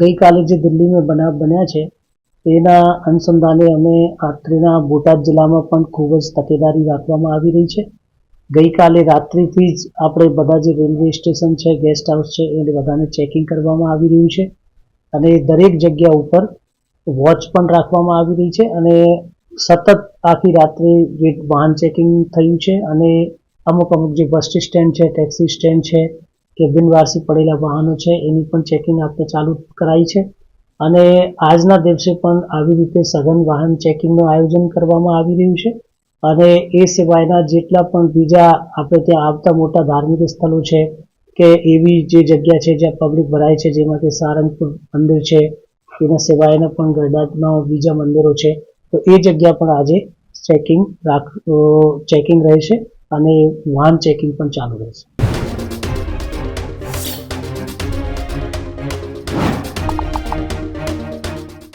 ગઈકાલે જે દિલ્હીમાં બનાવ બન્યા છે તેના અનુસંધાને અમે રાત્રિના બોટાદ જિલ્લામાં પણ ખૂબ જ તકેદારી રાખવામાં આવી રહી છે. ગઈકાલે રાત્રિથી જ આપણે બધા જે રેલવે સ્ટેશન છે, ગેસ્ટ હાઉસ છે, એ બધાને ચેકિંગ કરવામાં આવી રહ્યું છે અને દરેક જગ્યા ઉપર વોચ પણ રાખવામાં આવી રહી છે અને સતત આખી રાત્રે જે વાહન ચેકિંગ થયું છે અને અમુક જે બસ સ્ટેન્ડ છે, ટેક્સી સ્ટેન્ડ છે કે બિનવારસી પડેલા વાહનો છે એની પણ ચેકિંગ આપણે ચાલુ કરાઈ છે અને આજના દિવસે પણ આવી રીતે સઘન વાહન ચેકિંગનું આયોજન કરવામાં આવી રહ્યું છે અને એ સિવાયના જેટલા પણ બીજા આપણે ત્યાં આવતા મોટા ધાર્મિક સ્થળો છે કે એવી જે જગ્યા છે જ્યાં પબ્લિક ભરાય છે, જેમાં કે સારંગપુર મંદિર છે, એના સિવાયના પણ ગરડાના બીજા મંદિરો છે, તો એ જગ્યા પણ આજે ચેકિંગ રહેશે અને વાહન ચેકિંગ પણ ચાલુ રહેશે.